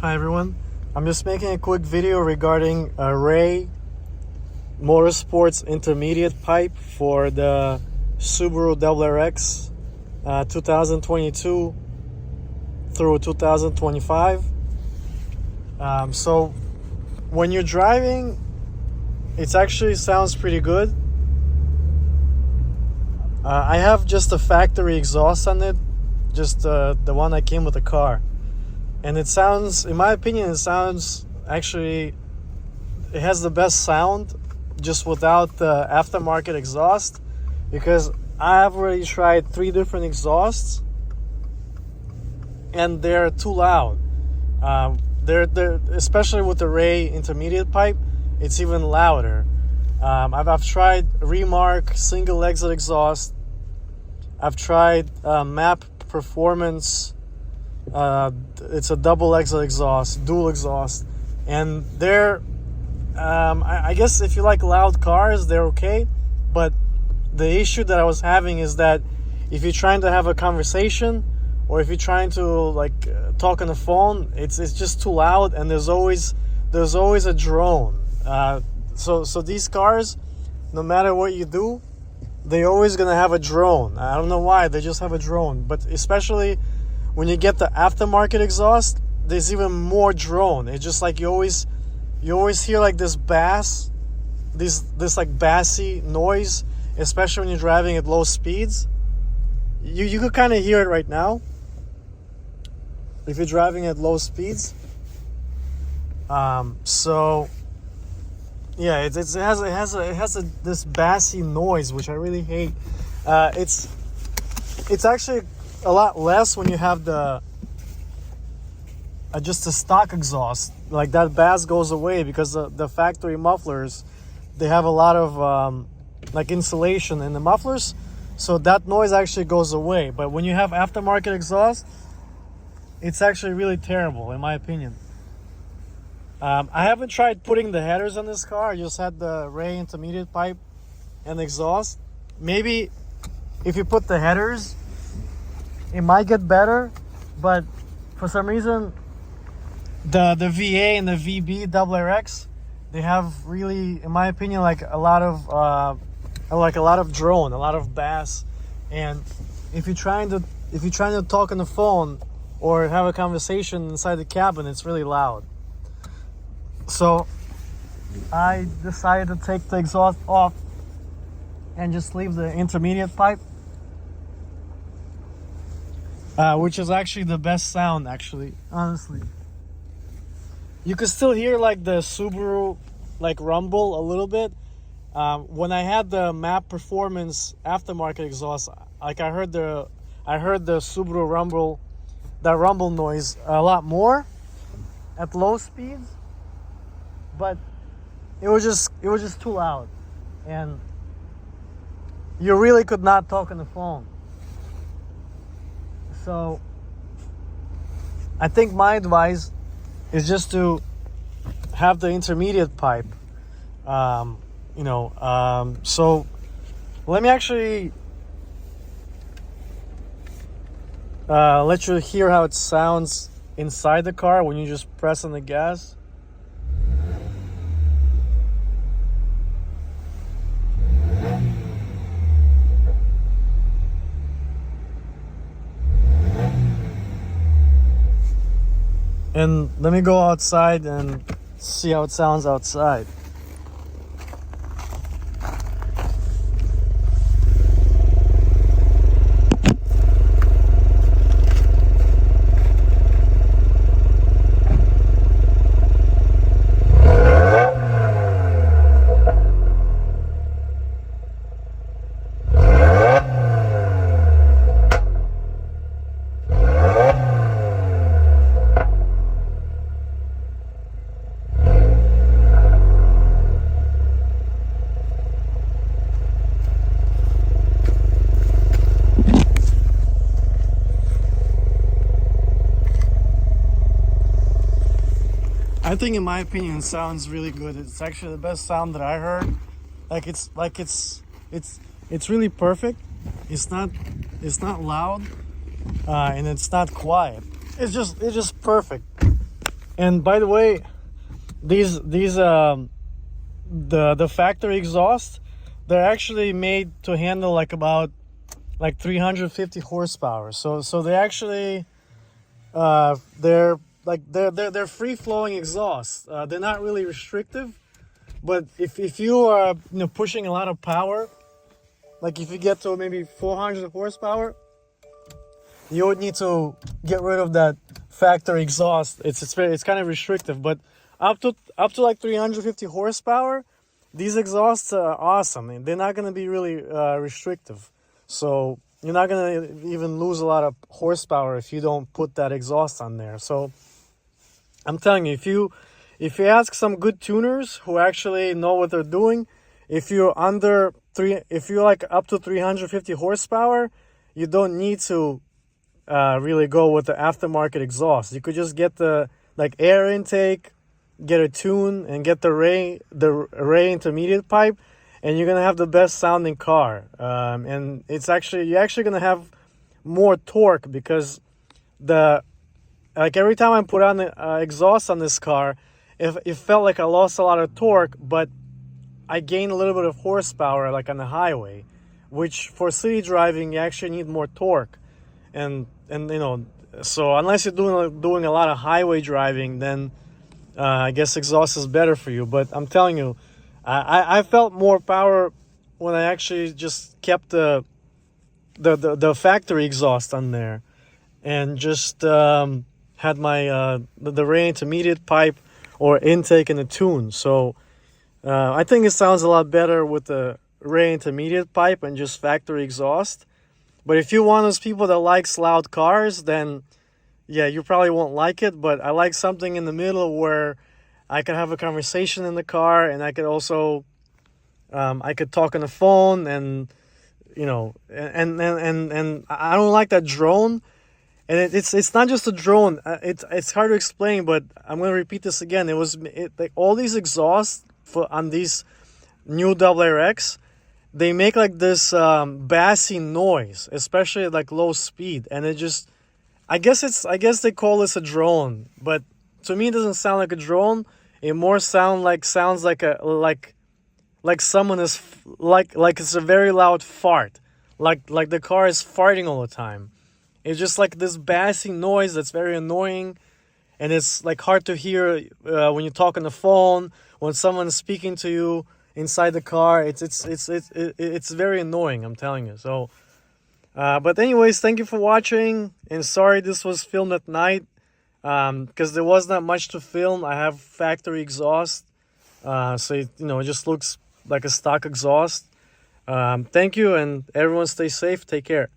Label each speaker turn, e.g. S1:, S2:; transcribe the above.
S1: Hi everyone, I'm just making a quick video regarding a Rae motorsports intermediate pipe for the Subaru WRX 2022 through 2025. So when you're driving, it actually sounds pretty good. I have just a factory exhaust on it, just the one that came with the car. And it sounds, in my opinion, it has the best sound just without the aftermarket exhaust, because I have already tried 3 different exhausts and they're too loud. They're especially with the Rae intermediate pipe, it's even louder. I've tried Remark single exit exhaust. I've tried Map Performance. It's a double exit exhaust, dual exhaust, and they're I guess if you like loud cars, they're okay. But the issue that I was having is that if you're trying to have a conversation, or if you're trying to talk on the phone, it's just too loud, and there's always a drone. So these cars, no matter what you do, they're always gonna have a drone. I don't know why, they just have a drone. But especially when you get the aftermarket exhaust, there's even more drone. It's just like you always hear like this bass, this like bassy noise, especially when you're driving at low speeds. You could kind of hear it right now if you're driving at low speeds. So yeah, it has this bassy noise, which I really hate. It's actually a lot less when you have the just the stock exhaust. Like that bass goes away because the factory mufflers, they have a lot of like insulation in the mufflers, so that noise actually goes away. But when you have aftermarket exhaust, it's actually really terrible, in my opinion. I haven't tried putting the headers on this car. I just had the Rae intermediate pipe and exhaust. Maybe if you put the headers, it might get better, but for some reason the VA and the VB WRX, they have really, in my opinion, like a lot of drone, a lot of bass. And if you're trying to talk on the phone or have a conversation inside the cabin, it's really loud. So I decided to take the exhaust off and just leave the intermediate pipe, which is actually the best sound, actually, honestly. You can still hear like the Subaru rumble a little bit. When I had the Map Performance aftermarket exhaust, I heard the Subaru rumble, that rumble noise, a lot more at low speeds, but it was just too loud, and you really could not talk on the phone. So I think my advice is just to have the intermediate pipe. So let me actually let you hear how it sounds inside the car when you just press on the gas. And let me go outside and see how it sounds outside. I think, in my opinion, it sounds really good. It's actually the best sound that I heard. It's really perfect. It's not loud, and it's not quiet. It's just perfect. And by the way, these the factory exhaust, they're actually made to handle like about like 350 horsepower. So they actually they're free flowing exhaust. They're not really restrictive, but if you are pushing a lot of power, like if you get to maybe 400 horsepower, you would need to get rid of that factory exhaust. It's kind of restrictive, but up to like 350 horsepower, these exhausts are awesome, and they're not going to be really restrictive. So you're not going to even lose a lot of horsepower if you don't put that exhaust on there. So I'm telling you, if you ask some good tuners who actually know what they're doing, if you're like up to 350 horsepower, you don't need to really go with the aftermarket exhaust. You could just get the like air intake, get a tune, and get the Rae intermediate pipe, and you're gonna have the best sounding car. And you're actually gonna have more torque, because every time I put on the exhaust on this car, it felt like I lost a lot of torque, but I gained a little bit of horsepower like on the highway, which for city driving you actually need more torque. And so unless you're doing a lot of highway driving, then I guess exhaust is better for you. But I'm telling you, I felt more power when I actually just kept the factory exhaust on there, and just had my the Rae intermediate pipe or intake in the tune. So I think it sounds a lot better with the Rae intermediate pipe and just factory exhaust. But if you're one of those people that likes loud cars, then yeah, you probably won't like it. But I like something in the middle where I could have a conversation in the car, and I could also I could talk on the phone, and and I don't like that drone. And it's not just a drone. It's hard to explain, but I'm gonna repeat this again. Like all these exhausts on these new WRX, they make like this bassy noise, especially at like low speed, and it just, I guess they call this a drone, but to me it doesn't sound like a drone. It more sounds like someone is like it's a very loud fart, like the car is farting all the time. It's just like this bassy noise that's very annoying, and it's like hard to hear when you talk on the phone, when someone's speaking to you inside the car. It's very annoying, I'm telling you. So but anyways, thank you for watching, and sorry this was filmed at night, because there was not much to film. I have factory exhaust, so it just looks like a stock exhaust. Thank you, and everyone stay safe, take care.